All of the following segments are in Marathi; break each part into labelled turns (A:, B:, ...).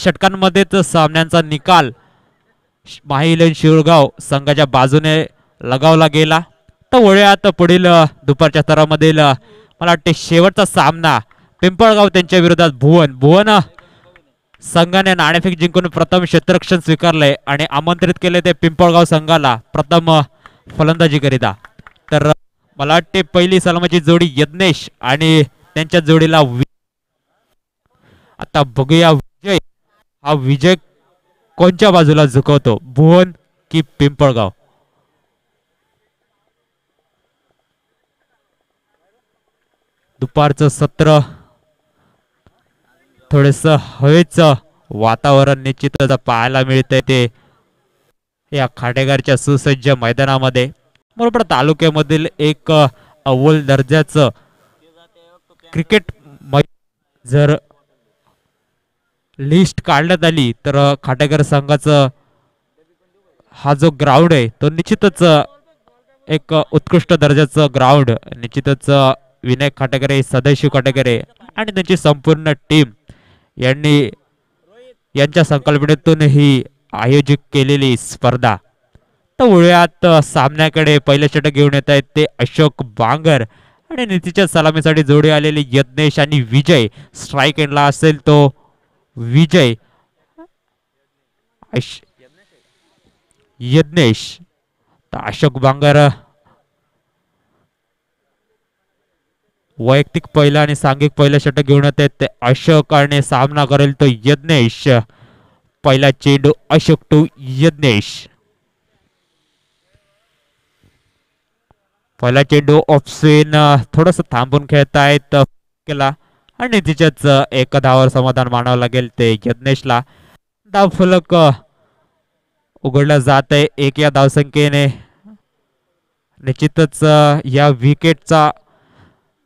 A: षटकांमध्येच सामन्यांचा निकाल माहीलेन शिळगाव संघाच्या बाजूने लगावला गेला. तर वळूयात पुढील दुपारच्या स्तरामधील मला वाटते शेवटचा सामना पिंपळगाव त्यांच्या विरोधात भुवन संघाने नाणेफेक जिंकून प्रथम क्षेत्ररक्षण स्वीकारले आणि आमंत्रित केले ते पिंपळगाव संघाला प्रथम फलंदाजी करिता. तर मला वाटते पहिली सलामीची जोडी यज्ञेश आणि त्यांच्या जोडीला आता बघूया विजय कोणत्या बाजूला झुकवतो, भुवन की पिंपळगाव. दुपारचं सत्र थोडस हवेचं वातावरण निश्चितच पाहायला मिळतंय ते या खाटेघरच्या सुसज्ज मैदानामध्ये. बरोबर तालुक्यामधील एक अव्वल दर्जाचं क्रिकेट जर लिस्ट काढण्यात आली तर खाटेघर संघाचं हा जो ग्राउंड आहे तो निश्चितच एक उत्कृष्ट दर्जाचं ग्राउंड. निश्चितच विनायक खाटेकरे, सदाशिव खाटेकरे आणि त्यांची संपूर्ण टीम यांनी यांच्या संकल्पनेतून ही आयोजित केलेली स्पर्धा. तर वळूयात सामन्याकडे पहिले षटक घेऊन येत आहेत ते अशोक बांगर आणि नीतीच्या सलामीसाठी जोडी आलेली यज्ञेश आणि विजय. स्ट्राईक एंडला असेल तो विजय. यज्ञेश तर अशोक बांगर वैयक्तिक पहिला आणि सांघिक पहिलं षटक घेऊन येत ते अशोक आणि सामना करेल तो यज्ञेश. पहिला चेंडू अशोक टू यज्ञेश. पहिला चेंडू ऑफ स्विन थोडस थांबून खेळतायत केला आणि तिच्याच एका धावावर समाधान मानावं लागेल ते यज्ञेशला. धाव फलक उघडला जात आहे एक या धावसंख्येने. निश्चितच या विकेटचा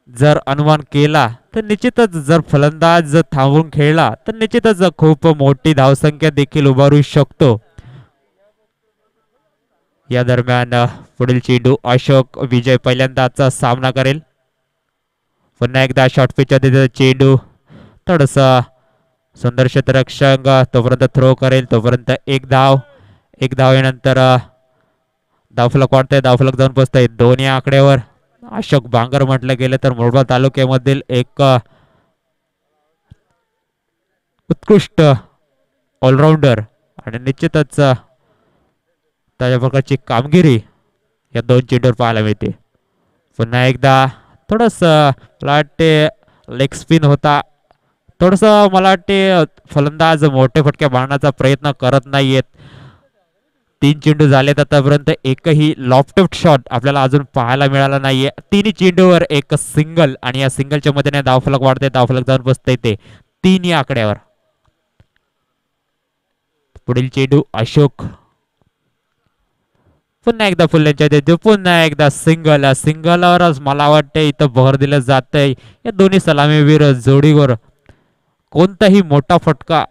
A: जर अनुमान केला तर निश्चितच जर फलंदाज थांबून खेळला तर निश्चितच खूप मोठी धावसंख्या देखील उभारू शकतो. या दरम्यान पुढील चेंडू अशोक विजय पहिल्यांदाचा सामना करेल. पुन्हा एकदा शॉर्ट पिचच्या चेंडू थोडसा सुंदर क्षेत्ररक्षक तोपर्यंत थ्रो करेल. तोपर्यंत एक धाव यानंतर धावफलक वाढतंय. धावफलक जाऊन पोचतंय दोन या आकड्यावर. अशोक बांगर म्हटलं गेलं तर मोरबा तालुक्यामधील एक उत्कृष्ट ऑलराऊंडर आणि निश्चितच त्याच्या प्रकारची कामगिरी या दोन चेंडूवर पाहायला मिळते. पुन्हा एकदा थोडस मला वाटते लेग स्पिन होता. थोडस मला वाटते फलंदाज मोठे फटके मारण्याचा प्रयत्न करत नाहीयेत. 3 चेंडू झालेत आतापर्यंत एकही लॉफ्ट शॉट आपल्याला अजून पाहायला मिळाला नाहीये. 3 चेंडूवर एक सिंगल आणि या सिंगलच्या मदतीने धावफलक वाढते. धावफलक जाऊन बसते ते 3 या आकड्यावर. पुढील चेंडू अशोक पुन्हा एकदा फुल्यांच्या देतो. पुन्हा एकदा सिंगलवरच मला वाटते इथं भर दिलं जातंय या दोन्ही सलामीवीर जोडीवर. कोणताही मोठा फटका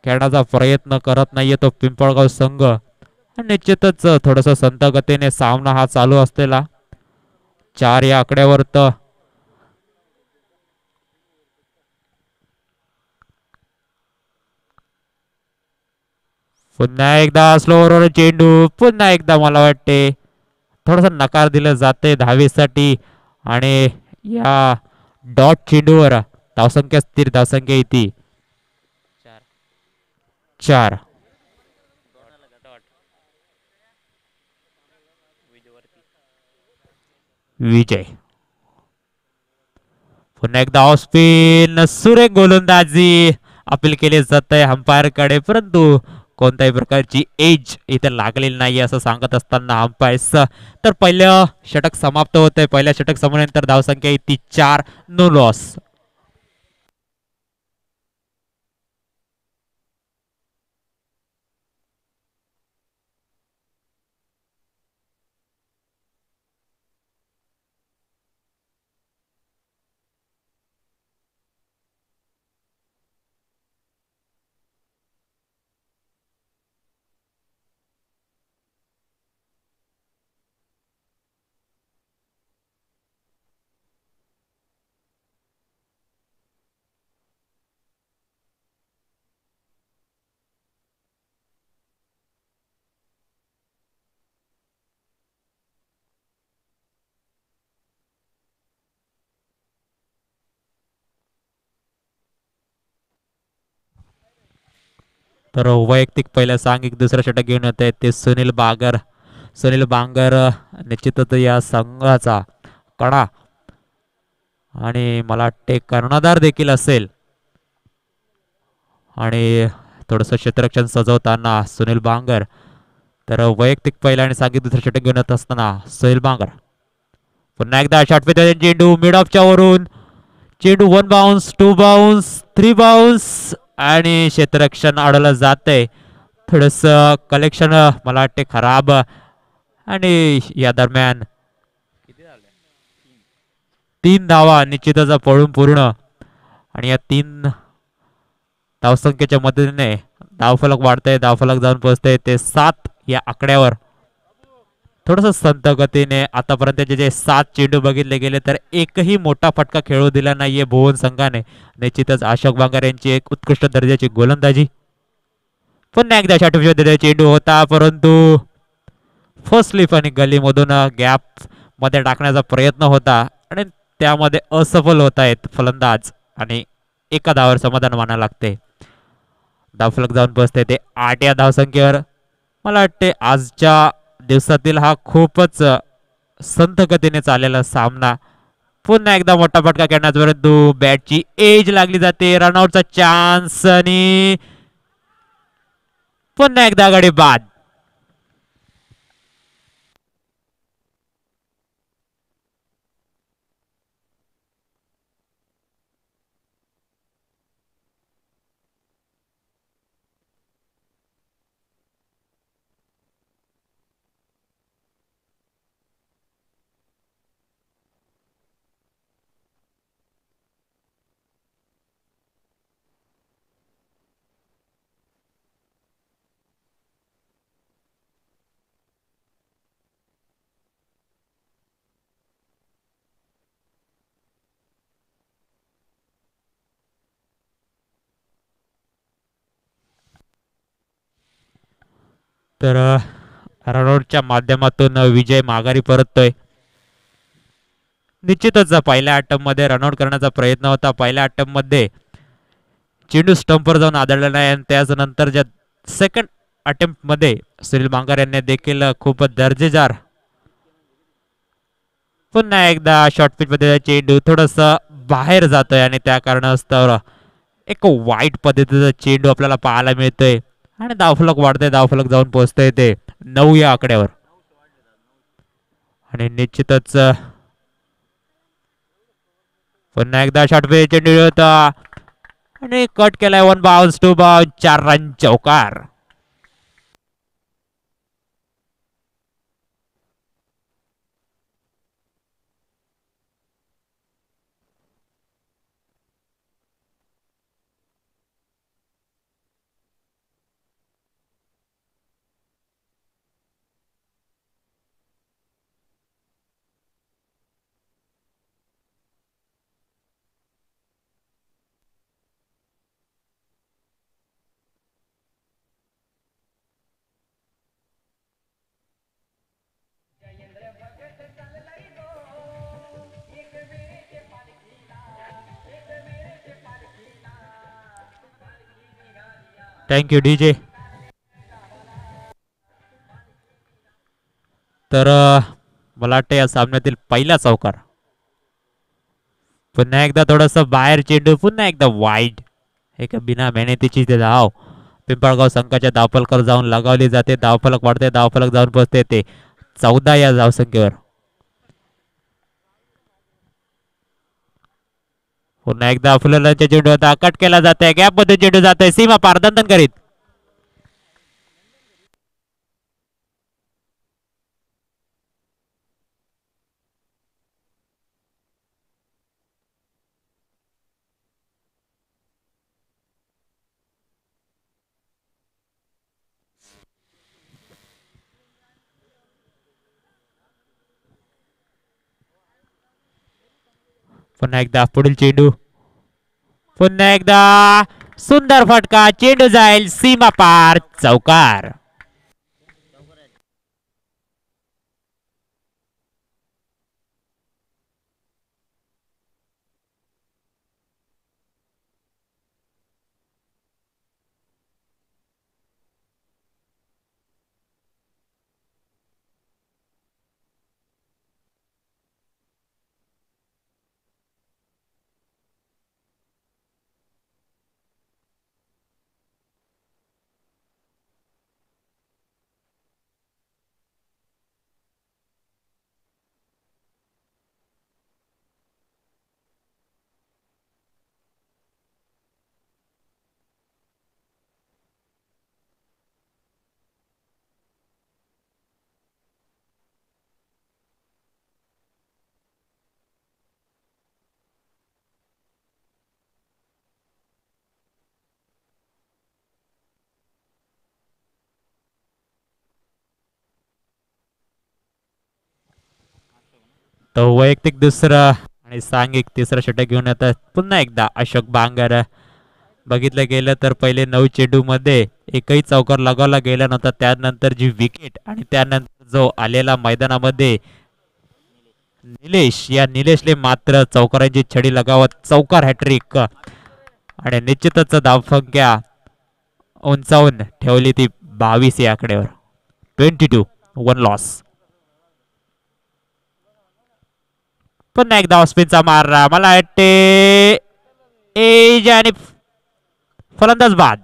A: खेळण्याचा प्रयत्न करत नाहीये तो पिंपळगाव संघ. निश्चितच थोडस संत गतीने सामना हा चालू असलेला 4 या आकड्यावर. तर पुन्हा एकदा स्लोवर चेंडू. पुन्हा एकदा मला वाटते थोडस नकार दिलं जाते धावेसाठी आणि या डॉट चेंडूवर धावसंख्या स्थिर धावसंख्या येते 4. विजय पुन्हा एकदा ऑफ स्पिन. सुरेख गोलंदाजी अपील केले जात आहे अंपायर कडे, परंतु कोणत्याही प्रकारची एज इथे लागलेली नाही असं सांगत असताना अंपायर्स. तर पहिलं षटक समाप्त होतंय. पहिल्या षटक संपल्यानंतर धावसंख्या येते 4. No loss. तर वैयक्तिक पहिल्या सांघिक दुसरा षटक घेऊन येत आहे ते सुनील बागर. सुनील बांगर निश्चितच या संघाचा कडा आणि मला वाटते कर्णधार देखील असेल. आणि थोडंसं क्षेत्ररक्षण सजवताना सुनील बांगर. तर वैयक्तिक पहिला आणि सांघिक दुसरा षटक घेऊन येत असताना सुनील बांगर पुन्हा एकदा शॉट चेंडू मिड ऑफच्या वरून. चेंडू 1 बाउन्स 2 बाउन्स 3 बाउन्स आणि क्षेत्ररक्षण अडवलं जातंय. थोडस कलेक्शन मला वाटते खराब. आणि या दरम्यान 3 धावा निश्चितच पळून पूर्ण. आणि या 3 धावसंख्येच्या मदतीने धावफलक वाढतंय. धावफलक जाऊन पोहोचतंय ते 7 या आकड्यावर. थोडस संत गतीने आतापर्यंतचे जे 7 चेंडू बघितले गेले तर एकही मोठा फटका खेळू दिला नाहीये भुवन संघाने. निश्चितच अशोक बांगर यांची एक उत्कृष्ट दर्जाची गोलंदाजी. पुन्हा एकदा षटफेमध्ये चेंडू होता परंतु फर्स्ट स्लिप आणि गलीमधून गॅप मध्ये टाकण्याचा प्रयत्न होता आणि त्यामध्ये असफल होत आहेत फलंदाज. आणि एका धावावर समाधान मानायला लागते. धावफलक जाऊन पोहोचते ते 8 या धावसंख्येवर. मला वाटते आजच्या दिवसातील हा खूपच संथ गतीने चाललेला सामना. पुन्हा एकदा मोठा फटका खेळण्याचा परंतु बॅटची एज लागली जाते. रनआउटचा चान्स आणि पुन्हा एकदा गडी बाद. तर रनआउटच्या माध्यमातून विजय माघारी परततोय. निश्चितच पहिल्या अटेम्प्ट मध्ये रनआउट करण्याचा प्रयत्न होता. पहिल्या अटेम्प्ट मध्ये चेंडू स्टंपवर जाऊन आदळला नाही आणि त्याच नंतरच्या सेकंड अटेम्प्ट मध्ये सुनील बांगर यांनी देखील खूप दर्जेदार पुन्हा एकदा शॉर्ट पिच मध्ये चेंडू थोडस बाहेर जातोय आणि त्या कारणास्तव एक वाईट पद्धतीचा चेंडू आपल्याला पाहायला मिळतोय. आणि धावफलक वाढतंय. धावफलक जाऊन पोहोचतंय ते 9 या आकड्यावर. आणि निश्चितच पुन्हा एकदा शॉर्ट पिच चेंडू होता आणि कट केलाय. 1 बाउन्स 2 बाउन्स 4 रन चौकार. Thank you DJ. तर मला वाटतं या सामन्यातील पहिला चौकार. पुन्हा एकदा थोडस बाहेर चेंडू. पुन्हा एकदा वाईड. एक बिना मेहनतीची ते धाव पिंपळगाव संघाच्या धावफलकावर जाऊन लगावली जाते. धावफलक वाढते. धावफलक जाऊन पोहोचते ते 14 या धावसंख्येवर. पुन्हा एकदा फुलंदाच्या चेंडू होता. कट केला जाते. गॅप मध्ये चेंडू जाते सीमा पार दंतन करीत. पुन्हा एकदा पुढील चेंडू. पुन्हा एकदा सुंदर फटका. चेंडू जाईल सीमा पार चौकार. तो वैयक्तिक दुसरं आणि सांघिक तिसरं षटक घेऊन येतात पुन्हा एकदा अशोक बांगर. बघितलं गेलं तर पहिले 9 चेंडू मध्ये एकही चौकार लगावला गेला नव्हता. त्यानंतर जी विकेट आणि त्यानंतर जो आलेला मैदानामध्ये निलेश, या निलेशले मात्र चौकारांची छडी लगावत चौकार हॅट्रिक आणि निश्चितच धावसंख्या उंचावून ठेवली ती 22 या आकड्यावर. 22 1 लॉस. पुन्हा एकदा ऑस्पिनचा मारा, मला वाटते एज आणि फलंदाज बाद.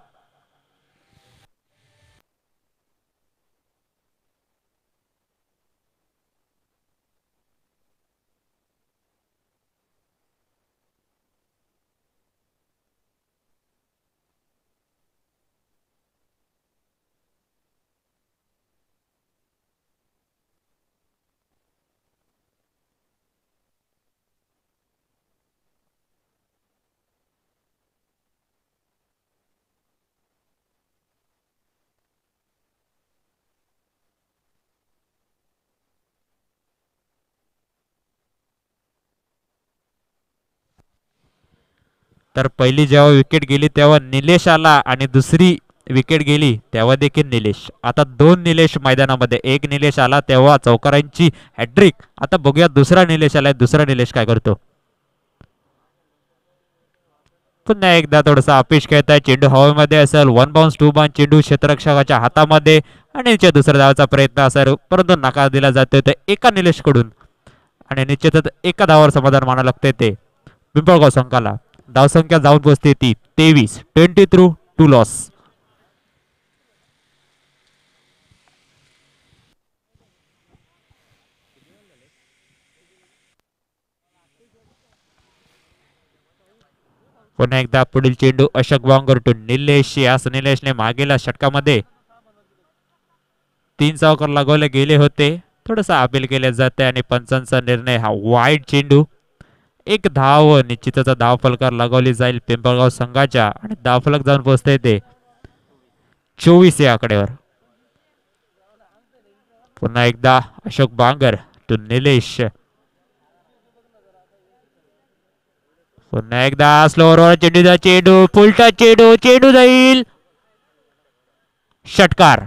A: तर पहिली जेव्हा विकेट गेली तेव्हा निलेश आला आणि दुसरी विकेट गेली तेव्हा देखील निलेश. आता दोन निलेश मैदानामध्ये. एक निलेश आला तेव्हा चौकारांची हॅट्रिक. आता बघूया दुसरा निलेश आलाय, दुसरा निलेश काय करतो. पुन्हा एकदा थोडासा अपेश खेळत आहे. चेंडू हवेमध्ये असेल. 1 बाउन्स 2 बाउन्स चेंडू क्षेत्ररक्षकाच्या हातामध्ये आणि दुसऱ्या धावाचा प्रयत्न असेल परंतु नकार दिला जातोय ते एका निलेश कडून आणि निश्चितच एका धावावर समाधान मानावं लागते ते पिंपळगाव संघाला. धावसंख्या जाऊन पोहोचते ती 23. 23 2 लॉस. पुन्हा एकदा पुढील चेंडू अशोक वांगर टू निलेश. यास निलेशने मागेल्या षटकामध्ये 3 चौकार लगवले गेले होते. थोडस अपील केले जाते आणि पंचांचा निर्णय हा वाईड चेंडू. एक धाव निश्चितच धाव फलकार लगवली जाईल पिंपळगाव संघाच्या आणि धाव फलक जाऊन पोहोचते ते 24 या आकड्यावर. पुन्हा एकदा अशोक बांगर टू निलेश. पुन्हा एकदा स्लोअर चेंडूचा चेंडू फुलटा चेंडू. चेंडू जाईल षटकार.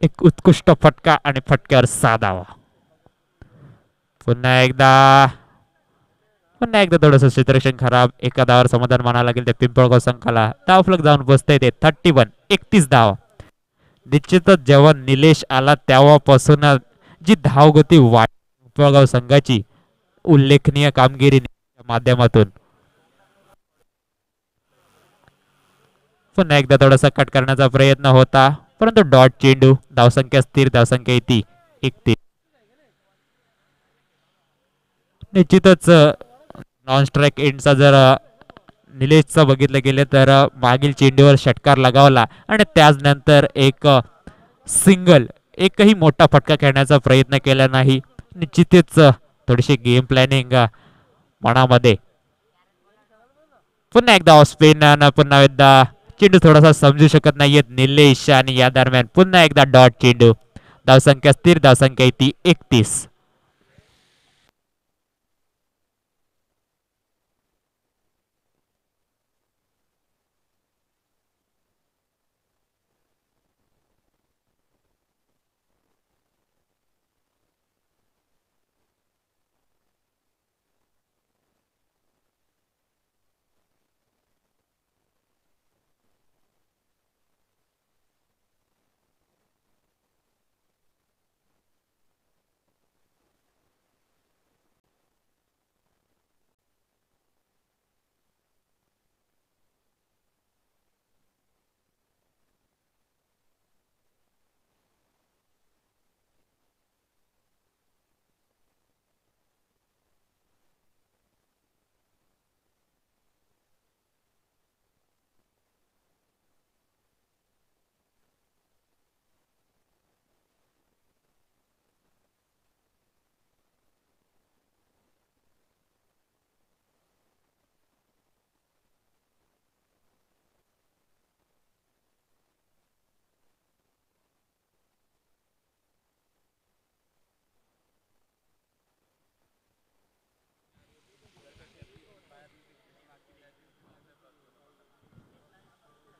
A: एक उत्कृष्ट फटका आणि फटक्यावर साधावा. पुन्हा एकदा थोडस क्षेत्ररक्षण खराब. एका धावावर समाधान मानावं लागेल त्या पिंपळगाव संघाला. धाव फलक जाऊन बसता येते 31. 31 धाव. निश्चितच जेव्हा निलेश आला तेव्हापासून जी धावगती वाढ पिंपळगाव संघाची उल्लेखनीय कामगिरी माध्यमातून. पुन्हा एकदा थोडासा कट करण्याचा प्रयत्न होता परंतु डॉट चेंडू. धावसंख्या स्थिर. धावसंख्या येते 31. निश्चितच नॉन स्ट्राईक एंडचा जर निलेशचा बघितलं गेलं तर मागील चेंडूवर षटकार लगावला आणि त्याचनंतर एक सिंगल, एकही मोठा फटका खेळण्याचा प्रयत्न केला नाही. निश्चितच थोडीशी गेम प्लॅनिंग मनामध्ये. पुन्हा एकदा ऑस्पेन पुन्हा एकदा चेंडू थोडासा समजू शकत नाहीयेत निलेश आणि या दरम्यान पुन्हा एकदा डॉट चेंडू. धावसंख्या स्थिर. धावसंख्या येते 31.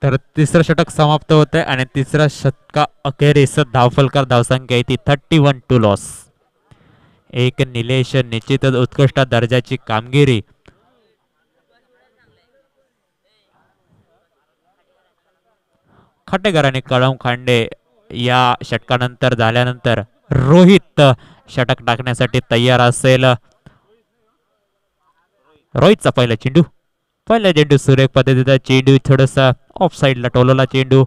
A: तर तिसरं षटक समाप्त होत आहे आणि तिसऱ्या षटका अखेरीस धावफलकार धावसंख्या आहे ती 31 टू लॉस. एक निलेश निश्चितच उत्कृष्ट दर्जाची कामगिरी. खाटेकर आणि कळम खांडे या षटकानंतर झाल्यानंतर रोहित षटक टाकण्यासाठी तयार असेल. रोहितचा पहिला चेंडू सुरेख पद्धतीचा चेंडू थोडासा ऑफ साईडला टोलवला चेंडू.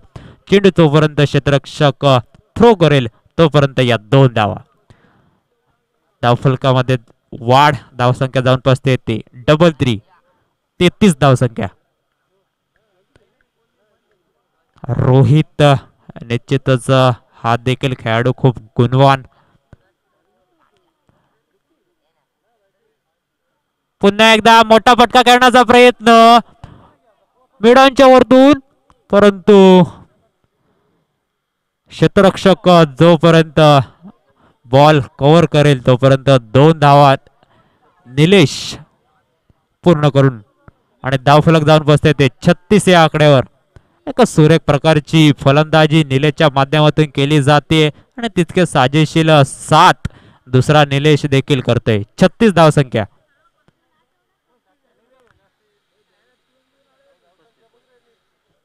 A: चेंडू तोपर्यंत क्षेत्ररक्षक थ्रो करेल तोपर्यंत या 2 धावा. धावफलकामध्ये वाढ धावसंख्या जाऊन पोचते ते डबल 3 33 धावसंख्या. रोहित निश्चितच हा देखील खेळाडू खूप गुणवान. पुन्हा एकदा मोठा फटका करण्याचा प्रयत्न मिडांच्या वरतून, परंतु क्षेत्ररक्षक जोपर्यंत बॉल कव्हर करेल तोपर्यंत 2 धावा निलेश पूर्ण करून आणि धावफलक जाऊन बसते ते 36 या आकड्यावर. एक सुरेख प्रकारची फलंदाजी निलेशच्या माध्यमातून केली जाते आणि तितके साजेशील साथ दुसरा निलेश देखील करतोय. 36 धावसंख्या.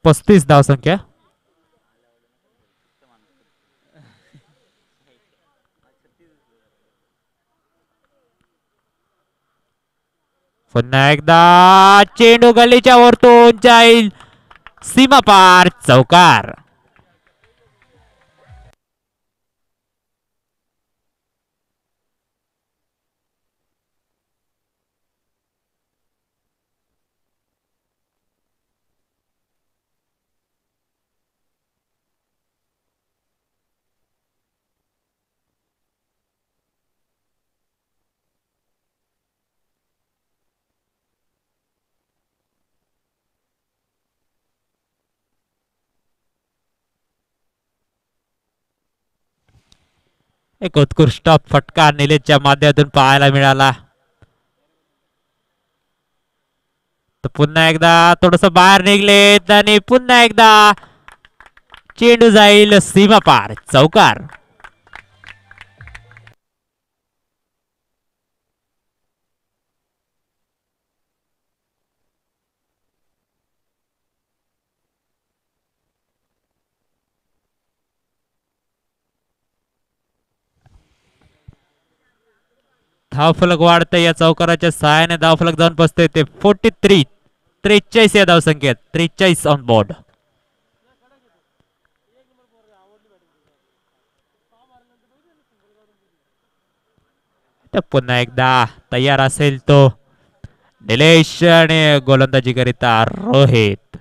A: पस्तीस धावसंख्या. पुन्हा एकदा चेंडू गलीच्या वरतून जाईल सीमा पार चौकार. एक उत्कृष्ट फटका निलेशच्या माध्यमातून पाहायला मिळाला. तर पुन्हा एकदा थोडस बाहेर निघलेत आणि पुन्हा एकदा चेंडू जाईल सीमा पार चौकार. धावफलक वाढतं या चौकाराच्या सहाय्याने धावफलक जाऊन बसते ते 43 43 या धावसंख्येत 43 ऑन बोर्ड. पुन्हा एकदा तयार असेल तो निलेश आणि गोलंदाजी करिता रोहित.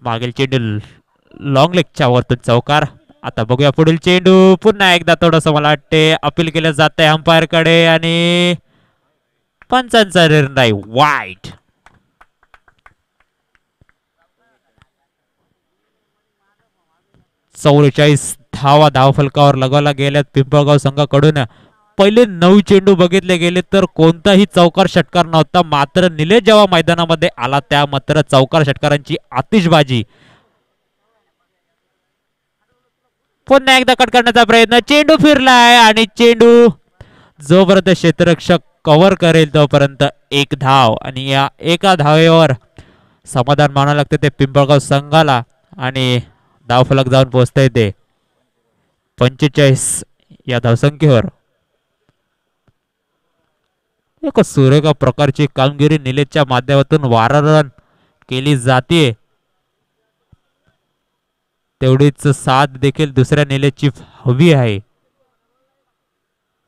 A: मागील चेंडू लॉंग लेगच्या वरतून चौकार. आता बघूया पुढील चेंडू. पुन्हा एकदा थोडस मला वाटते अपील केलं जात आहे अंपायर कडे आणि पंचांचा निर्णय वाईट. चौवेचाळीस धावा धावफलकावर लगावला गेल्यात पिंपळगाव संघाकडून. पहिले 9 चेंडू बघितले गेले तर कोणताही चौकार षटकार नव्हता. मात्र निलेश जेव्हा मैदानामध्ये आला त्या मात्र चौकार षटकारांची आतिषबाजी. पुन्हा एकदा कट करण्याचा प्रयत्न. चेंडू फिरलाय आणि चेंडू जोपर्यंत क्षेत्ररक्षक कव्हर करेल तोपर्यंत 1 धाव आणि या एका धावेवर समाधान मानावं लागते ते पिंपळगाव संघाला आणि धावफलक जाऊन पोहोचता येते 45 या धावसंख्येवर. एक सुरेख प्रकारची कामगिरी निलेशच्या माध्यमातून वारंवार केली जाते. तेवढीच साथ देखील दुसऱ्या निलेशची हवी आहे.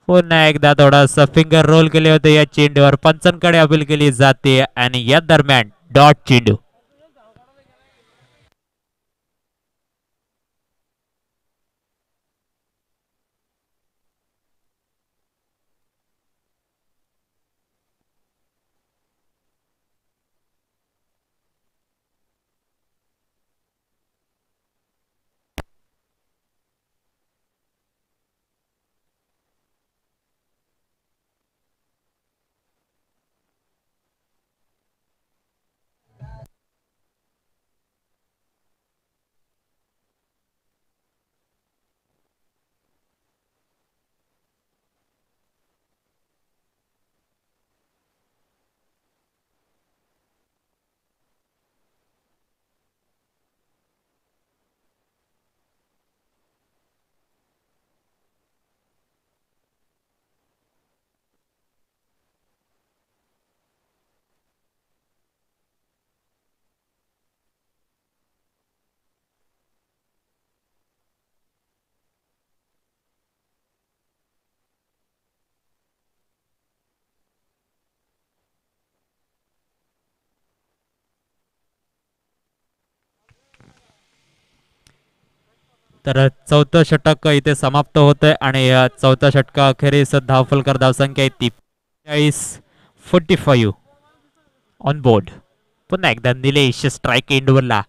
A: पुन्हा एकदा थोडासा फिंगर रोल केले होते या चेंडूवर. पंचांकडे अपील केली जाते आणि या दरम्यान डॉट चेंडू. तर चौथं षटक इथे समाप्त होतंय आणि चौथ्या षटका अखेरीस धावफलकर धावसंख्या आहे 43-45 ऑन बोर्ड. पुन्हा एकदा निलेश स्ट्राईक एंडवरला.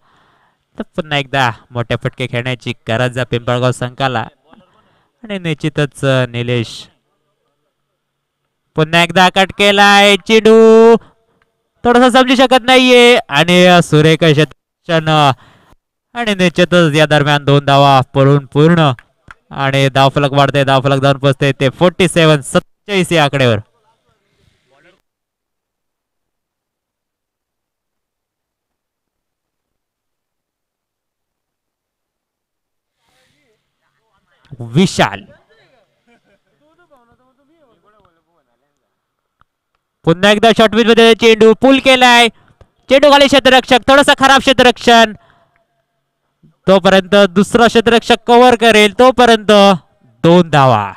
A: तर पुन्हा एकदा मोठ्या फटके खेळण्याची गरज पिंपळगाव संघाला आणि निश्चितच निलेश पुन्हा एकदा कट केलाय. चेंडू थोडासा समजू शकत नाहीये आणि सुरेख क्षेत्ररक्षण आणि निश्चितच या दरम्यान 2 धावा पळून पूर्ण आणि धावफलक वाढते. धावफलक जाऊन पोचते ते 47-47 या आकड्यावर. विशाल पुन्हा एकदा शॉर्टपिच मध्ये चेंडू पुल केलाय. चेंडू खाली क्षेत्ररक्षक थोडासा खराब क्षेत्ररक्षण. तोपर्यंत दुसरा क्षेत्ररक्षक कव्हर करेल तोपर्यंत 2 धावा.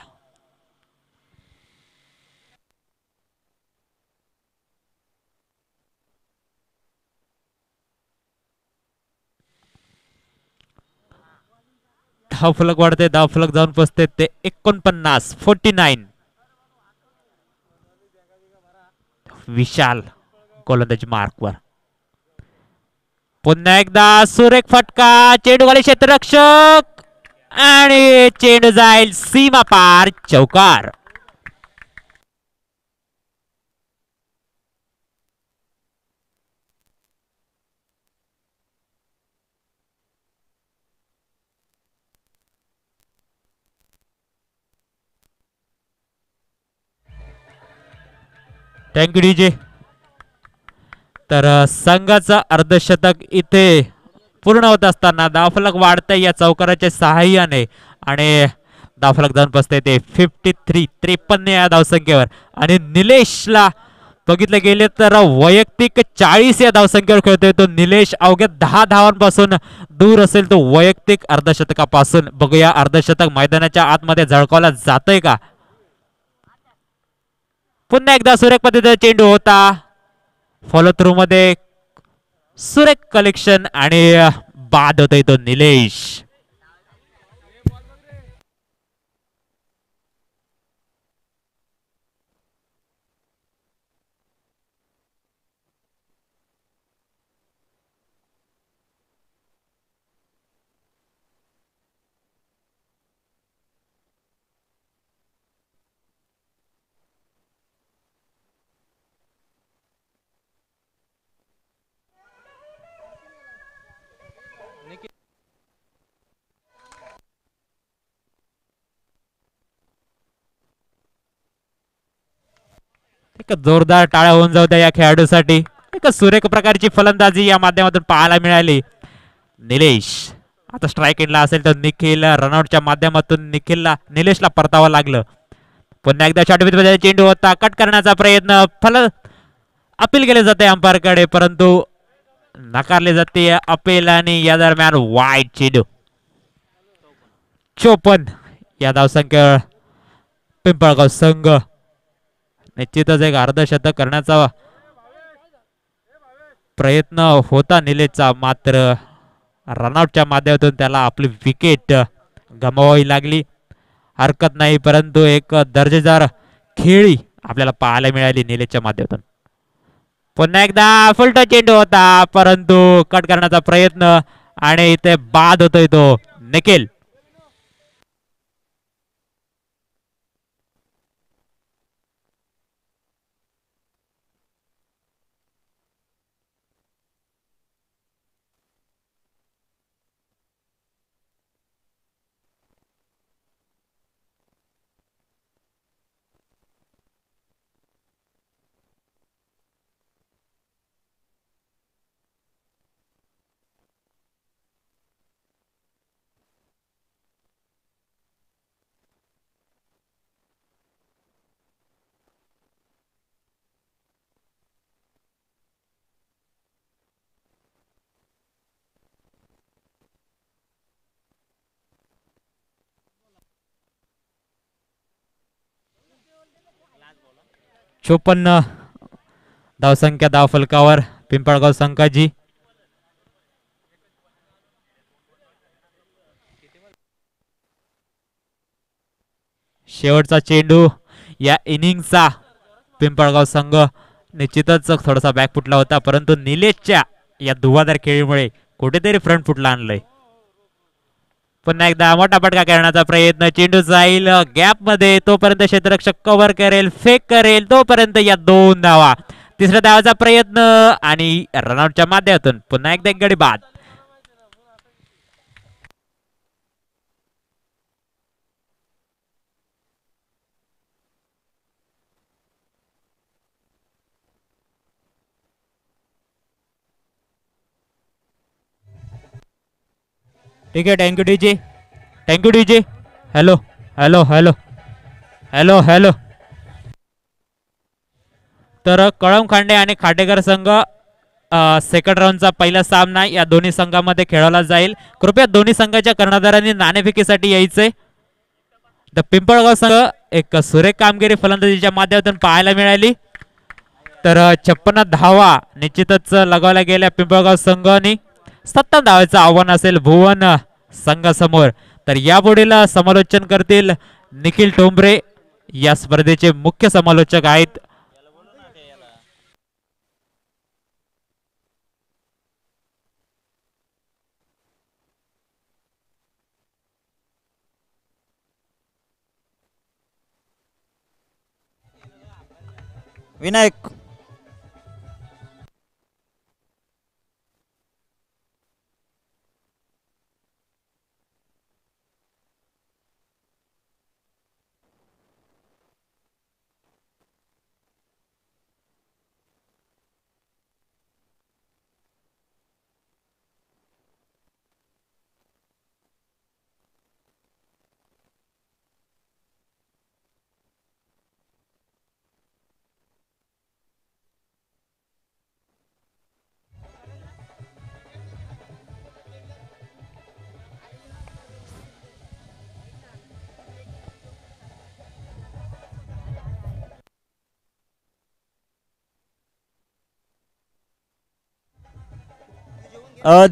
A: धावफलक वाढते. धावफलक जाऊन पोचते ते 49-49. विशाल गोलंदाजी मार्कवर. पुन्हा एकदा सुरेख फटका. चेंडू खाली क्षेत्ररक्षक आणि चेंडू जाईल सीमा पार चौकार. Thank you DJ. तर संघाचं अर्धशतक इथे पूर्ण होत असताना धावफलक वाढतंय या चौकाराच्या सहाय्याने आणि धावफलक जाऊन बसते ते 53 या धावसंख्येवर. आणि निलेशला बघितलं गेले तर वैयक्तिक 40 या धावसंख्येवर खेळतोय तो निलेश. अवघ्या 10 धावांपासून दूर असेल तो वैयक्तिक अर्धशतकापासून. बघूया अर्धशतक मैदानाच्या आतमध्ये झळकावला जातोय का. पुन्हा एकदा सुरेख पद्धतीचा चेंडू होता. फॉलो थ्रू मध्ये सुरेख कलेक्शन आणि बाद होतोय तो निलेश. एक जोरदार टाळ्या होऊन जाऊ द्या या खेळाडूसाठी. एक सुरेख प्रकारची फलंदाजी या माध्यमातून पाहायला मिळाली. निलेश आता स्ट्राईक एंडला असेल तर निखिल रनआउटच्या माध्यमातून निलेशला परतावं लागलं. पुन्हा एकदा शॉर्टपिच चेंडू होता. कट करण्याचा प्रयत्न अपील केले जाते अंपायरकडे परंतु नकारले जाते अपील आणि या दरम्यान वाईट चेंडू. 54 या धावसंख्येवर पिंपळगाव संघ निश्चितच एक अर्धशतक करण्याचा प्रयत्न होता निलेशचा. मात्र रनआउटच्या माध्यमातून त्याला आपली विकेट गमवावी लागली. हरकत नाही परंतु एक दर्जेदार खेळी आपल्याला पाहायला मिळाली निलेशच्या माध्यमातून. पुन्हा एकदा फुलटा चेंडू होता परंतु कट करण्याचा प्रयत्न आणि इथे बाद होतोय तो निखिल. चोपन्न धावसंख्या धावफलकावर पिंपळगाव संघाची. शेवटचा चेंडू या इनिंगचा पिंपळगाव संघ निश्चितच थोडासा बॅक फुटला होता, परंतु निलेशच्या या धुवाधार खेळीमुळे कुठेतरी फ्रंट फुटला आणलंय. पुन्हा एकदा मोठा फटका करण्याचा प्रयत्न, चेंडू जाईल गॅप मध्ये, तोपर्यंत क्षेत्ररक्षक कव्हर करेल, फेक करेल, तोपर्यंत या 2 धावा. तिसऱ्या धावाचा प्रयत्न आणि रनआउटच्या माध्यमातून पुन्हा एकदा एक गडी बाद. ठीक आहे, thank you DJ, thank you DJ. Hello hello hello hello hello. तर कळम खांडे आणि खाटेकर संघ सेकंड राऊंडचा पहिला सामना या दोन्ही संघामध्ये खेळवला जाईल. कृपया दोन्ही संघाच्या कर्णधारांनी नाणेफेकीसाठी यायचे. द पिंपळगाव संघ एक सुरेख कामगिरी फलंदाजीच्या माध्यमातून पाहायला मिळाली. तर 56 धावा निश्चितच लगावल्या गेल्या पिंपळगाव संघाने. 7 धावांचं आव्हान असेल भुवन संघासमोर. तर यापुढील समालोचन करतील निखिल टोंबरे, या स्पर्धेचे मुख्य समालोचक आहेत.
B: विनायक.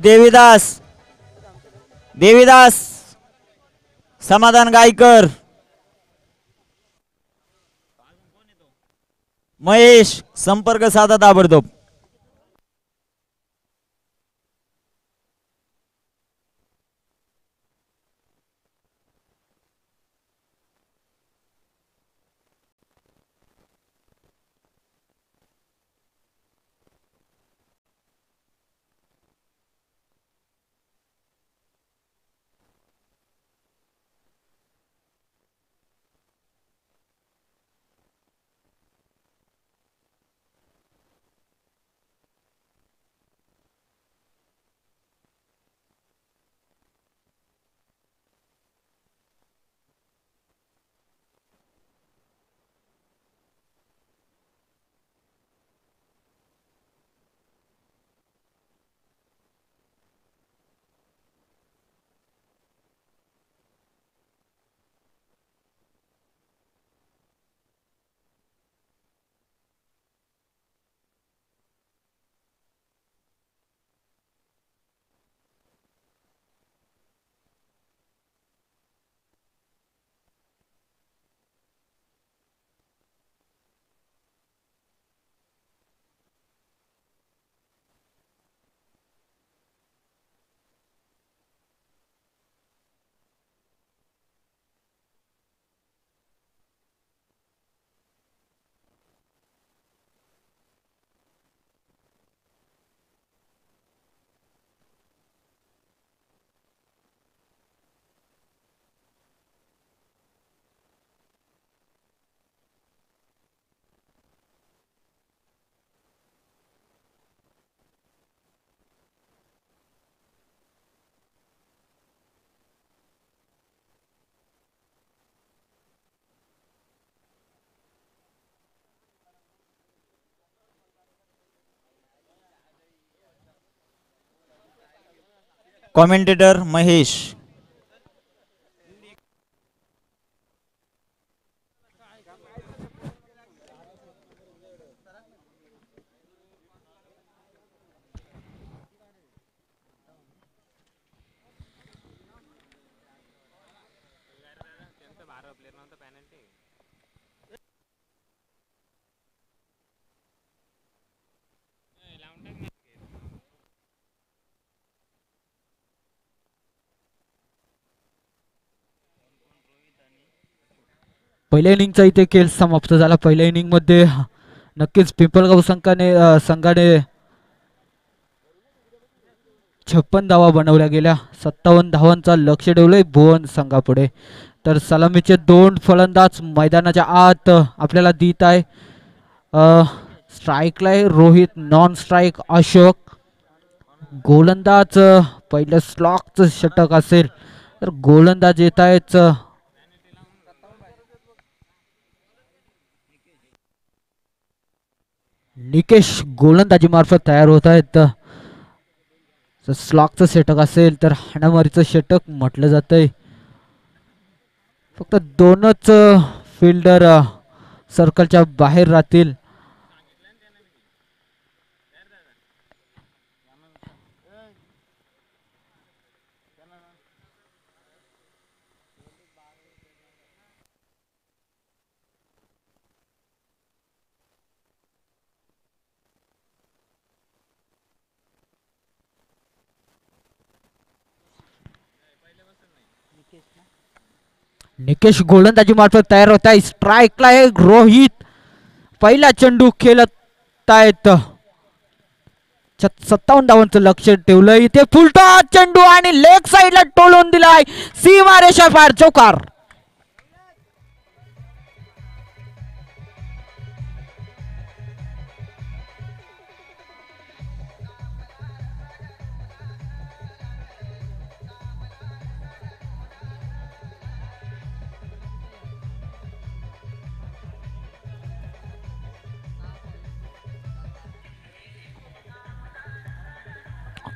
B: देवीदास. देवीदास. समाधान गायकर. महेश संपर्क साधा ताबडतोब. कॉमेंटेटर महेश.
C: पहिल्या इनिंगचा इथे खेळ समाप्त झाला. पहिल्या इनिंग मध्ये नक्कीच पिंपळगाव संघाने 56 धावा बनवल्या गेल्या. 57 धावांचा लक्ष ठेवलंय भुवन संघापुढे. तर सलामीचे दोन फलंदाज मैदानाच्या आत आपल्याला दिसत आहे. स्ट्राईकला आहे रोहित, नॉन स्ट्राईक अशोक. गोलंदाज पहिलं स्लॉकचं षटक असेल तर गोलंदाज येत आहेत निकेश. गोलंदाजी मार्फत तयार होत आहेत. स्लॉकचं षटक असेल तर हाणामारीचं षटक म्हटलं जातंय. फक्त दोनच फिल्डर सर्कलच्या बाहेर राहतील. निकेश गोलंदाजी मार्फत तयार होत आहे. स्ट्राईकला आहे रोहित. पहिला चेंडू खेळत आहेत. 57 धावांचं लक्ष ठेवलं. इथे फुलटॉस चेंडू आणि लेग साइडला टोलून दिलाय. सीमारेषा पार चौकार.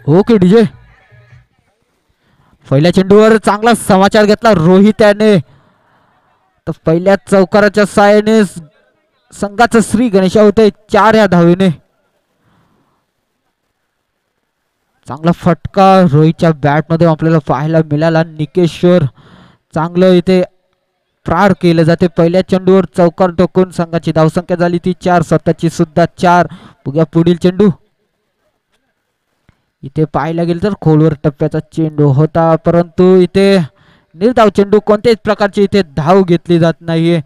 C: Okay DJ. पहिल्या चेंडूवर चांगला समाचार घेतला रोहित याने. तर पहिल्या चौकाराच्या साहाय्याने संघाचं श्री गणेशा होते 4 या धावेने. चांगला फटका रोहितच्या बॅट मध्ये आपल्याला पाहायला मिळाला. निकेश्वर चांगलं इथे प्रार केलं जाते. पहिल्या चेंडूवर चौकार टोकून संघाची धावसंख्या झाली ती 4. स्वतःची सुद्धा 4. बघूया पुढील चेंडू. इथे पाहायला गेलं तर खोलवर टप्प्याचा चेंडू होता, परंतु इथे निर्धाव चेंडू. कोणत्याच प्रकारची इथे धाव घेतली जात नाहीये.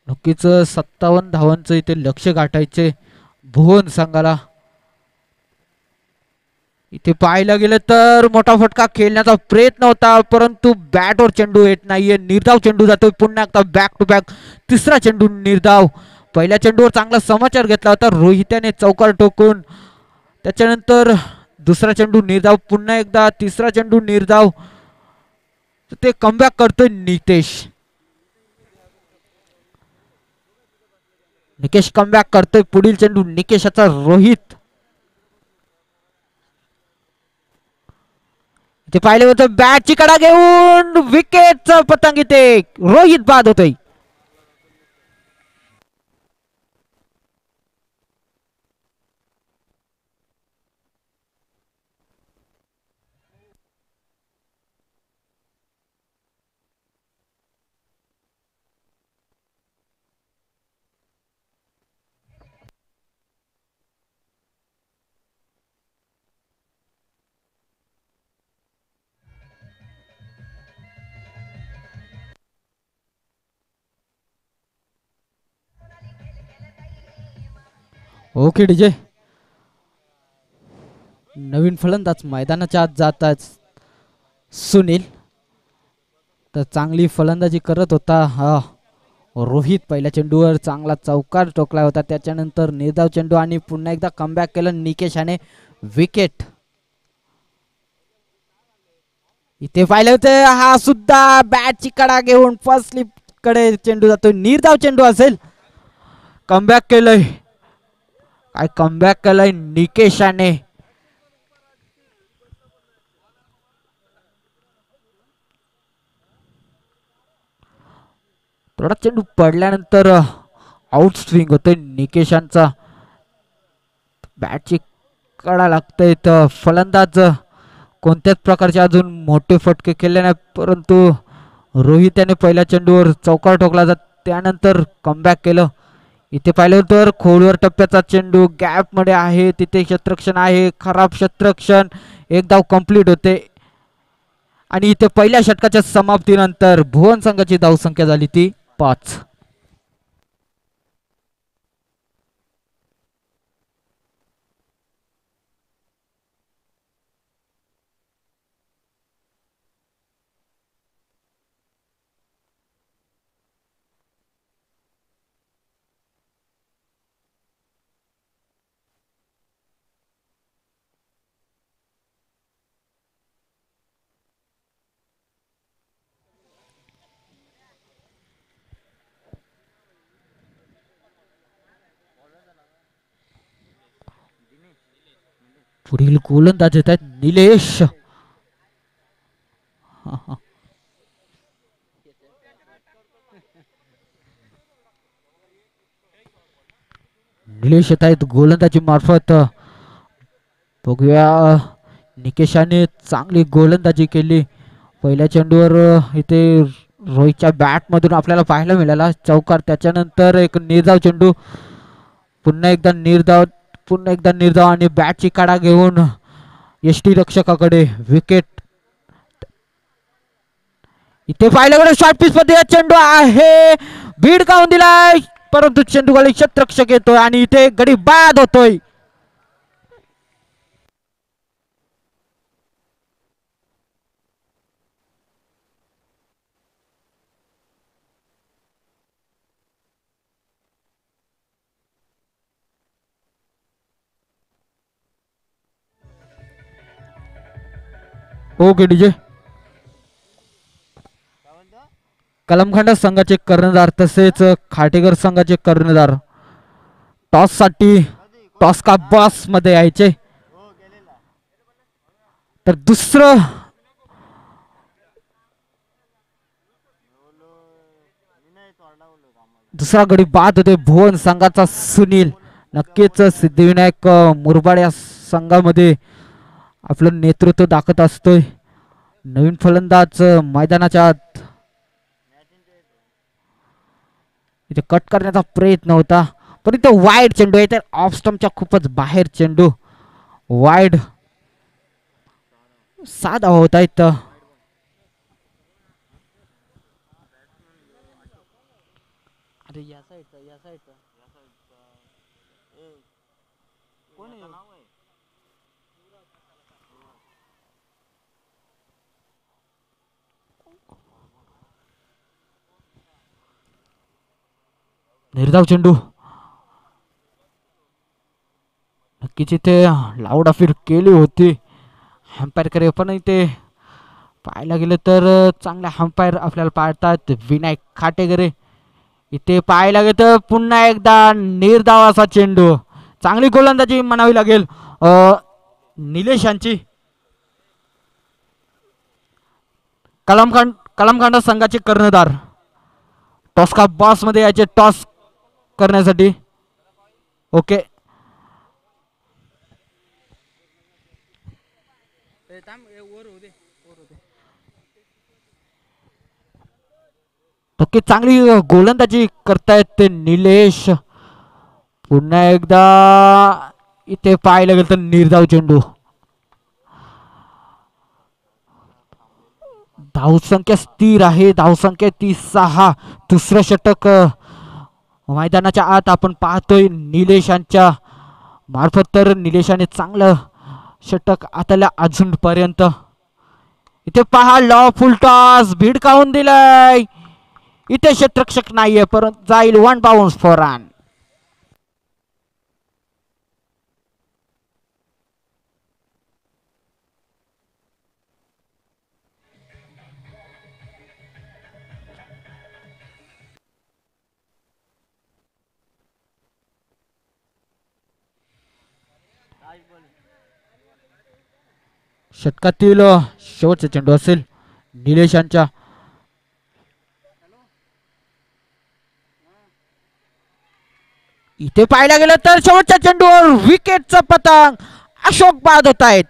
C: नक्कीच 57 धावांचं इथे लक्ष गाठायचे भुवन संघाला. इथे पाहायला गेलं तर मोठा फटका खेळण्याचा प्रयत्न होता, परंतु बॅटवर चेंडू येत नाहीये. निर्धाव चेंडू जातोय पुन्हा एकदा बॅक टू बॅक. तिसरा चेंडू निर्धाव. पहिल्या चेंडूवर चांगला समाचार घेतला होता रोहित्याने चौकार टोकून. त्याच्यानंतर दुसरा चेंडू निर्धाव, पुन्हा एकदा तिसरा चेंडू निर्धाव. ते कमबॅक करतोय निकेश कमबॅक करतोय. पुढील चेंडू निकेशाचा रोहित. ते पाहिले होतं बॅटची कडा घेऊन विकेटचं पतंग. इथे रोहित बाद होतोय. Okay DJ. नवीन फलंदाज मैदानाच्या आत जातात सुनील. तर चांगली फलंदाजी करत होता हा रोहित. पहिल्या चेंडूवर चांगला चौकार टोकला होता, त्याच्यानंतर निर्धाव चेंडू आणि पुन्हा एकदा कमबॅक केलं निकेशाने. विकेट. इथे पाहिलं होते हा सुद्धा बॅटची कडा घेऊन फर्स्ट स्लिप कडे चेंडू जातोय. निर्धाव चेंडू असेल. कमबॅक केलंय. काय कमबॅक केलंय निकेशाने. थोडा चेंडू पडल्यानंतर आउट स्विंग होतोय निकेशांचा. बॅटची कडा लागतंय तर फलंदाज कोणत्याच प्रकारचे अजून मोठे फटके केले नाही, परंतु रोहित याने पहिल्या चेंडूवर चौकार ठोकला जात त्यानंतर कमबॅक केलं. इथे पाहिलं तर खोलवर टप्प्याचा चेंडू गॅप मध्ये आहे, तिथे क्षेत्ररक्षण आहे, खराब क्षेत्ररक्षण. एक धाव कंप्लीट होते आणि इथे पहिल्या षटकाच्या समाप्तीनंतर भुवन संघाची धावसंख्या झाली ती 5. पुढील गोलंदाज येत आहेत निलेश. निलेश येत आहेत गोलंदाजी मार्फत. बघूया निकेशाने चांगली गोलंदाजी केली. पहिल्या चेंडूवर इथे रोहितच्या बॅट मधून आपल्याला पाहायला मिळाला चौकार. त्याच्यानंतर एक निर्धाव चेंडू, पुन्हा एकदा निर्धाव आणि बॅटची काढा घेऊन यष्टी रक्षकाकडे विकेट. इथे पाहिलं गेलं शॉर्ट पिच मध्ये चेंडू आहे, बीड काढून दिलाय, परंतु चेंडू खाली क्षेत्ररक्षक येतोय आणि इथे गडी बाद होतोय. Okay DJ. कलमखंड संघाचे कर्णधार तसेच खाटेकर संघाचे कर्णधार टॉस साठी टॉस का बॉस मध्ये यायचे. तर दुसरा गडी बाद होते भुवन संघाचा सुनील. नक्कीच सिद्धिविनायक मुरबाड या संघामध्ये आपलं नेतृत्व दाखवत असतोय. नवीन फलंदाज मैदानाच्या आत. इथे कट करण्याचा प्रयत्न होता पण इथे वाईड चेंडू आहे, तर ऑफ स्टंपच्या खूपच बाहेर चेंडू वाईड. 6 धावा होत आहेत. निर्धाव चेंडू नक्कीच इथे लाऊड अफीर केली होती हम्पायर कडे, पण इथे पाहायला गेलं तर चांगले हम्पायर आपल्याला पाहतात विनायक खाटेकरे. इथे पाहायला गेलं तर पुन्हा एकदा निर्धावाचा चेंडू. चांगली गोलंदाजी म्हणावी लागेल निलेश यांची. कलमकांड संघाचे कर्णधार टॉस का बॉस मध्ये याचे टॉस करण्यासाठी. ओके नक्की चांगली गोलंदाजी करतायत ते निलेश. पुन्हा एकदा इथे पाहायला गेलं तर निर्धाव चेंडू. धावसंख्या स्थिर आहे, धावसंख्या 36. दुसरं षटक मैदानाच्या आत आपण पाहतोय निलेशांच्या मार्फत. तर निलेशाने चांगलं षटक आताला अजूनपर्यंत. इथे पहा लॉ फुल टॉस भिडकावून दिलाय. इथे क्षेत्ररक्षक नाहीये परंतु जाईल 1 बाउन्स फॉर रन. षटकातील शेवटचा चेंडू असेल निलेशांच्या. इथे पाहायला गेलं तर शेवटच्या चेंडूवर विकेटचा पतंग अशोक बाद होत आहेत.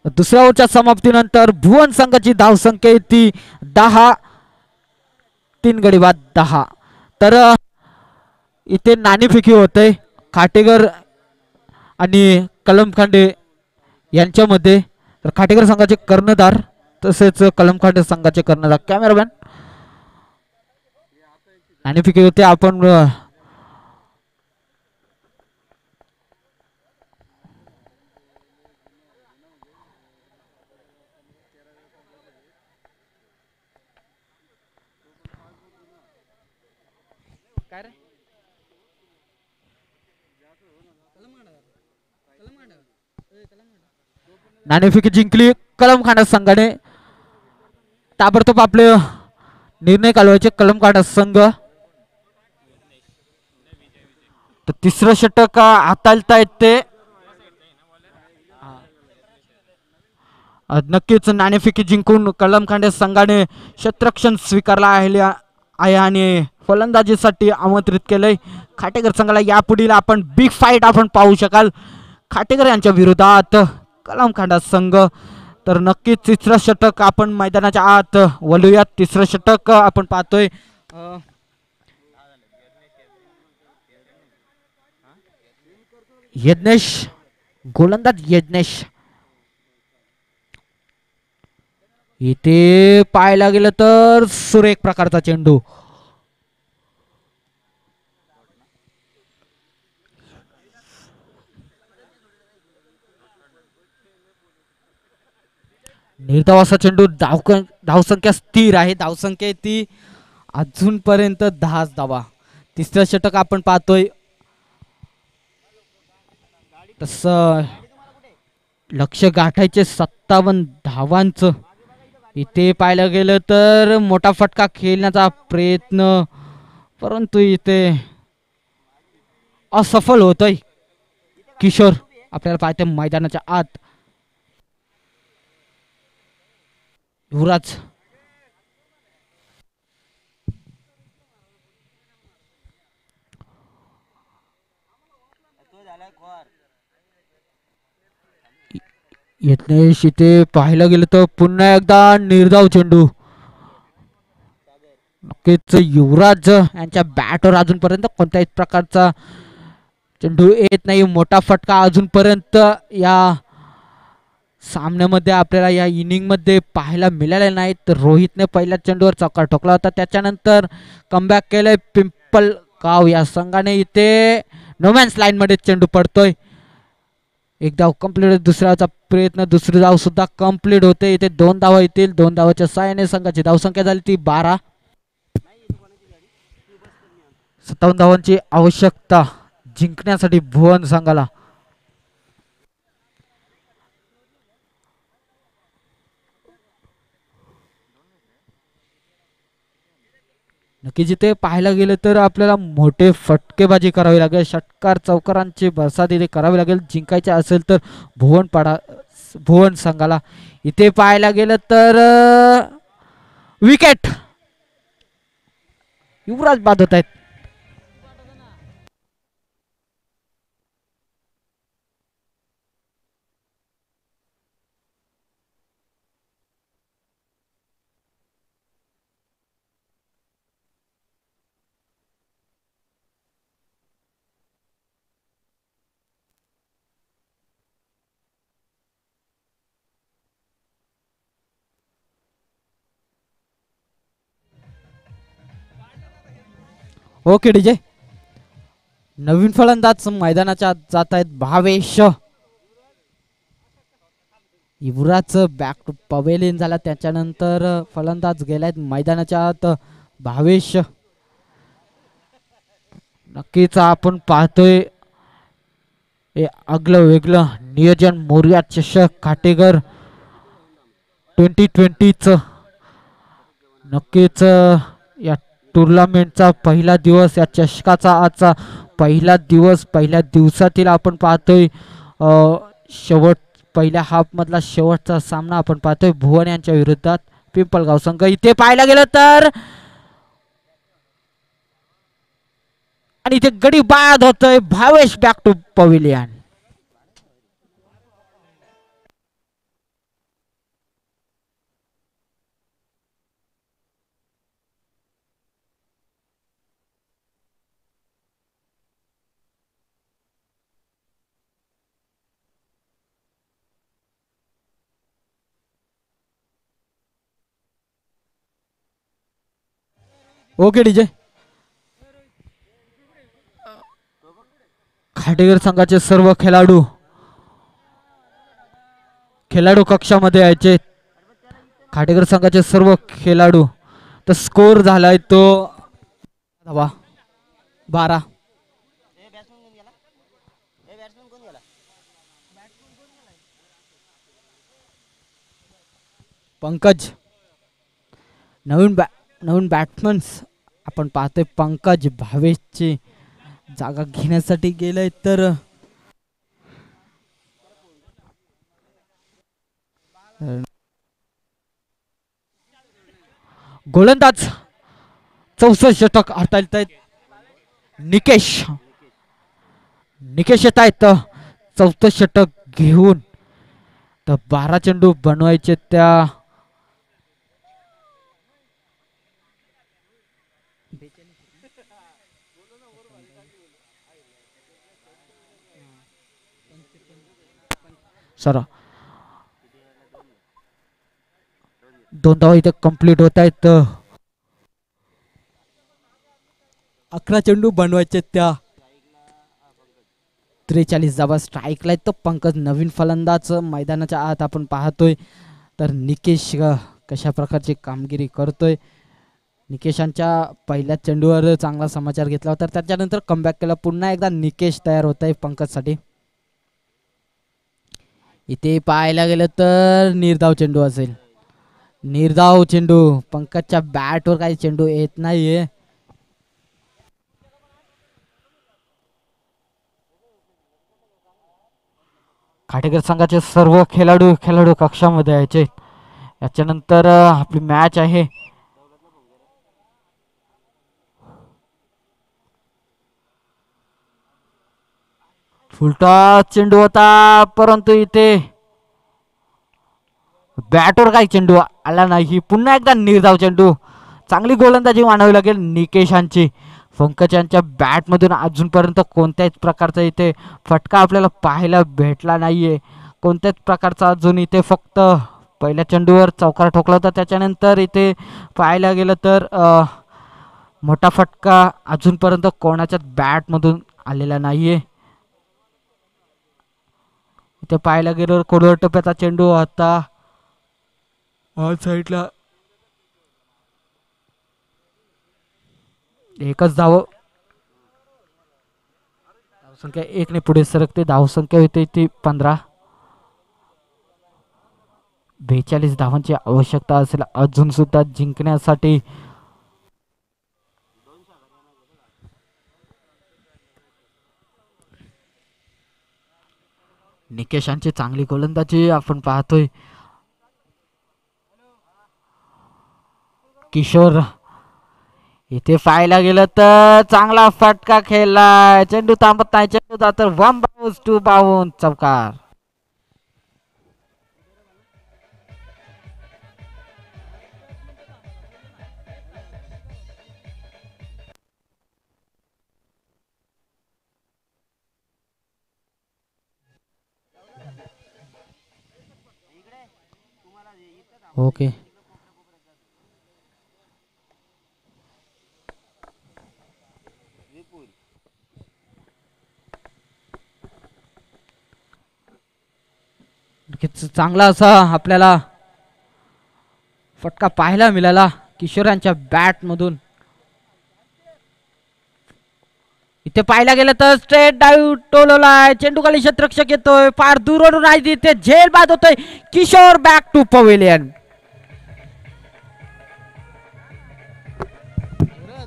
C: दुसऱ्या ओव्हरच्या समाप्तीनंतर भुवन संघाची धावसंख्या ती 10, 3 गडी बाद 10. तर इथे नाणेफेकी होते खाटेकर आणि कलमखांडे यांच्यामध्ये. तर खाटेकर संघाचे कर्णधार तसेच कलमखांडे संघाचे कर्णधार कॅमेरामॅन नाणेफेकी होते. आपण नाणेफेकी जिंकली कलमखांडा संघाने. ताबडतोब आपले निर्णय कालवायचे कलमखांडा संघ. तर तिसरं षटक हाताळता येते. नक्कीच नाणेफेकी जिंकून कलमखांडे संघाने क्षेत्ररक्षण स्वीकारला आहे आणि फलंदाजीसाठी आमंत्रित केलंय. खाटेकर संघाला यापुढील आपण बिग फाईट आपण पाहू शकाल खाटेकर यांच्या विरोधात कलमखांडा संघ. तर नक्कीच तिसरं षटक आपण मैदानाच्या आत वळूयात. तिसरं षटक आपण पाहतोय यज्ञेश, गोलंदाज यज्ञेश. इथे पाहायला गेलं तर सुरेख प्रकारचा चेंडू. निर्धावाचा चेंडू. धावसंख्या स्थिर आहे. धावसंख्या ती अजूनपर्यंत 10 धावा. तिसरं षटक आपण पाहतोय तस लक्ष गाठायचे 57 धावांचं. इथे पाहायला गेलं तर मोठा फटका खेळण्याचा प्रयत्न परंतु इथे असफल होतोय किशोर. आपल्याला पाहते मैदानाच्या आत युवराज. यज्ञेश इथे पाहायला गेलं तर पुन्हा एकदा निर्धाव चेंडू. नक्कीच युवराज यांच्या बॅटवर अजूनपर्यंत कोणत्याही प्रकारचा चेंडू येत नाही. मोठा फटका अजूनपर्यंत या सामन्यामध्ये आपल्याला या इनिंग मध्ये पाहायला मिळाले नाही. तर रोहितने पहिल्या चेंडूवर चौकार ठोकला होता. त्याच्यानंतर कमबॅक केलंय पिंपळगाव या संघाने. इथे नोमॅन्स लाईन मध्ये चेंडू पडतोय. एक धाव कंप्लीट. दुसऱ्याचा प्रयत्न. दुसरी धाव सुद्धा कंप्लीट होते. इथे 2 धावा येतील. 2 धावाच्या साहाय्याने संघाची धावसंख्या झाली ती 12. 57 धावांची आवश्यकता जिंकण्यासाठी भुवन संघाला. नक्की जिथे पाहायला गेलं तर आपल्याला मोठे फटकेबाजी करावी लागेल. षटकार चौकारांची बरसात इथे करावी लागेल जिंकायचे असेल तर भुवन संघाला. इथे पाहायला गेलं तर विकेट. युवराज बाद होत आहेत. Okay DJ. नवीन फलंदाज मैदानाच्या आत जात आहेत भावेश. युवराज बॅक टू पवेलियन झाला. त्याच्यानंतर फलंदाज गेलायत मैदानाच्या आत भावेश. नक्कीच आपण पाहतोय आगलं वेगळं नियोजन. मोर्या चषक खाटेकर 2020 नक्कीच या टुर्नामेंटचा पहिला दिवस. या चषकाचा आजचा पहिला दिवस. पहिल्या दिवसातील आपण पाहतोय पहिल्या हाफ मधला शेवटचा सामना आपण पाहतोय भुवन यांच्या विरोधात पिंपळगाव संघ. इथे पाहायला गेलं तर आणि इथे गडी बाद होतोय. Bhavesh back to pavilion. Okay DJ. Khatekar संघाचे सर्व खेळाडू कक्षामध्ये यायचे. खाटेकर संघाचे सर्व खेळाडू. तर स्कोर झालाय तो 12. पंकज नवीन बॅट्समन्स आपण पाहतोय. पंकज भावेशची जागा घेण्यासाठी गेलाय. तर गोलंदाज 64 षटक हाताळत आहेत निकेश येत आहेत 64 षटक घेऊन. तर 12 चेंडू बनवायचे त्या सर 2 धावा इथे कंप्लीट होत आहेत. 11 चेंडू बनवायचे त्या 43 धावा स्ट्राईकला आहेत. तर पंकज नवीन फलंदाज मैदानाच्या आत आपण पाहतोय. तर निकेश कशा प्रकारची कामगिरी करतोय. निकेशांच्या पहिल्या चेंडूवर चांगला समाचार घेतला होता. त्याच्यानंतर कमबॅक केला. पुन्हा एकदा निकेश तयार होत आहे पंकजसाठी. इथे पाहायला गेलं तर निर्धाव चेंडू असेल. निर्धाव चेंडू. पंकजच्या बॅटवर काही चेंडू येत नाहीये. खाटेकर संघाचे सर्व खेळाडू कक्षामध्ये यायचे. याच्यानंतर आपली मॅच आहे. फुलटॉस चेंडू होता परंतु इथे बॅटवर काही चेंडू आला नाही. पुन्हा एकदा निर्धाव चेंडू. चांगली गोलंदाजी मानावी लागेल निकेशांची. पंकज यांच्या बॅटमधून अजूनपर्यंत कोणत्याच प्रकारचा इथे फटका आपल्याला पाहायला भेटला नाहीये. कोणत्याच प्रकारचा अजून इथे फक्त पहिल्या चेंडूवर चौकार ठोकला होता. त्याच्यानंतर इथे पाहायला गेलं तर मोठा फटका अजूनपर्यंत कोणाच्याच बॅटमधून आलेला नाहीये. इथे पाहायला गेलं कोडवर टप्प्याचा चेंडू होता. साईडला एकच धावसंख्या 1 ने पुढे सरकते. धावसंख्या होते ती 15. 42 धावांची आवश्यकता असेल अजून सुद्धा जिंकण्यासाठी. निकेशांची चांगली गोलंदाजी आपण पाहतोय. किशोर इथे पाहायला गेलं तर चांगला फटका खेळला. चेंडू थांबत नाही. चेंडू जातो 1 बाउन्स 2 बाउन्स चौकार. ओके चांगला असा आपल्याला फटका पाहायला मिळाला किशोरांच्या बॅट मधून. इथे पाहायला गेलं तर स्ट्रेट डाईव्ह टोलवलाय. चेंडू खाली क्षेत्ररक्षक येतोय. फार दूरवरून आहे. इथे झेल बाद होतोय. Kishore back to pavilion.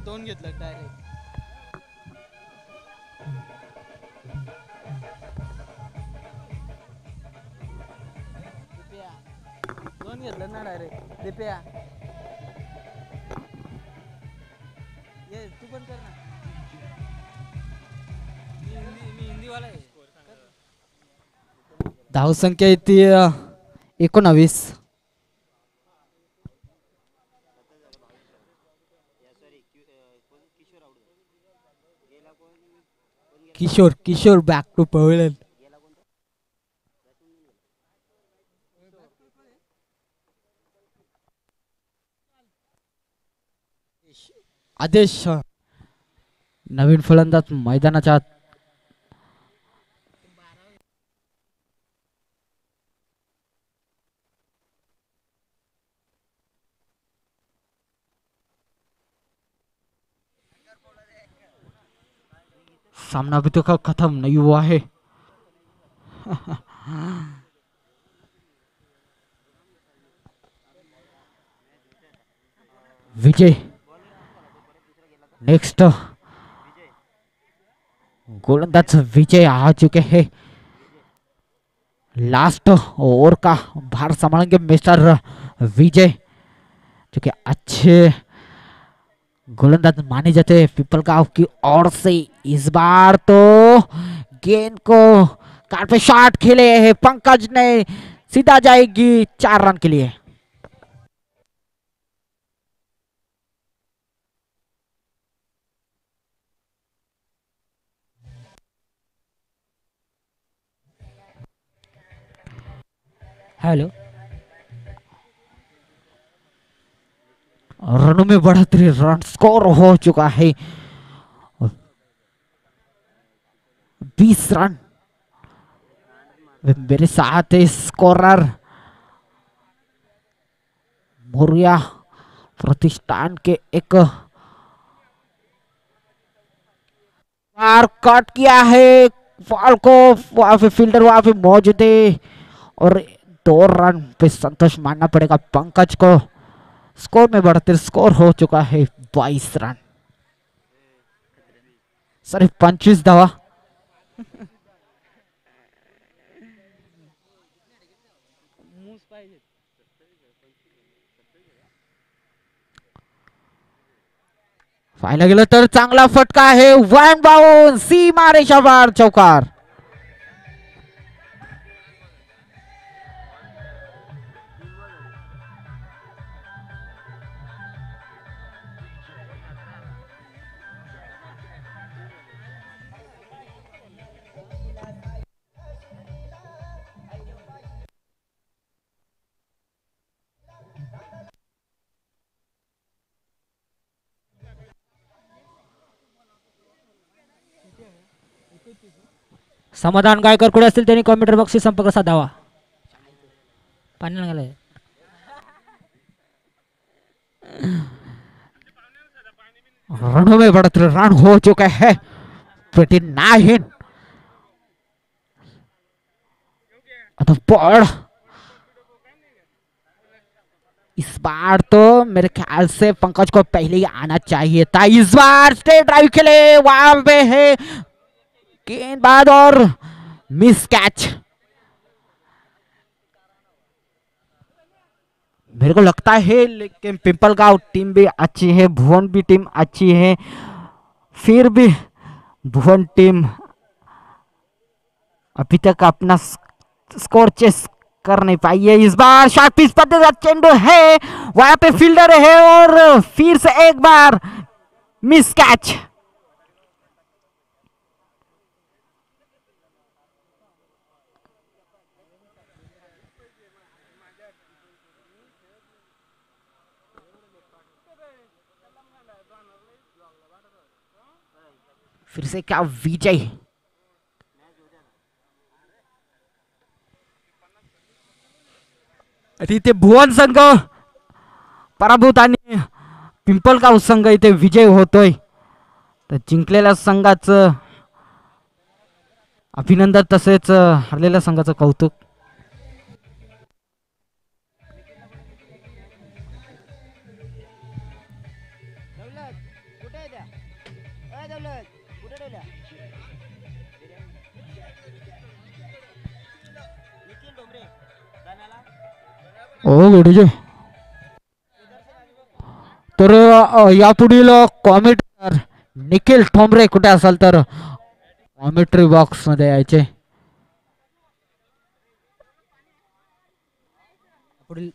D: दोन घेतलं डायरेक्ट. दोन घेतलं ना डायरेक्ट दिप्या ये तू पण कर ना मी हिंदीवाला आहे
C: धावसंख्या येते 19. Kishore back to pavilion. Aadesh नवीन फलंदाज मैदानाच्या सामना अभी तक खत्म नहीं हुआ है. विजय नेक्स्ट गोलंदाज विजय आ चुके हैं. लास्ट ओवर का भार संभालेंगे मिस्टर विजय जो कि अच्छे गोलंदाज माने जाते हैं पिपलगांव की ओर से. इस बार तो गेंद को कार्ड पे शॉट खेले हैं पंकज ने. सीधा जाएगी 4 रन के लिए. हेलो रनों में बढ़ोतरी. रन स्कोर हो चुका है 20 रन. मेरे साथ है स्कोरर मौर्या प्रतिष्ठान के एक बार कट किया है बॉल को. वहां पे फील्डर वहां पे मौजूद है और 2 रन पे संतोष मानना पड़ेगा पंकज को. स्कोर में बढ़ते स्कोर हो चुका है 22 रन. सिर्फ 25 धावा. पाहायला गेलं तर चांगला फटका आहे. वन बाउंड सीमा रेषाबार चौकार. समाधान गायकर कुठे असतील त्यांनी कॉम्प्युटर बॉक्सशी संपर्क साधावा. पाणी लागलंय. रनों में बढ़ोतरी. रन हो चुका है 29. तो बॉल इस बार तो मेरे ख्याल से पंकज को पहले ही आना चाहिए था. इस बार स्ट्रेट ड्राइव खेले वहां पे है गेंदबाज और मिस कैच. मेरे को लगता है लेकिन पिंपलगांव टीम भी अच्छी है. भुवन भी टीम अच्छी है. फिर भी भुवन टीम अभी तक अपना स्कोर चेस कर नहीं पाई है. इस बार शॉर्ट पिच पर चेंडू है वहां पे फील्डर है और फिर से एक बार मिस कैच. फिर से क्या विजय. इथे भुवन संघ पराभूत आणि पिंपलगाव संघ इथे विजय होतोय. तर जिंकलेल्या संघाचं अभिनंदन तसेच हरलेल्या संघाचं कौतुक. ओ गुरुजी. तर यापुढील कॉमेंटर निखिल ठोंबरे कुठे असाल तर कॉमेंट्री बॉक्स मध्ये यायचे.
D: पुढील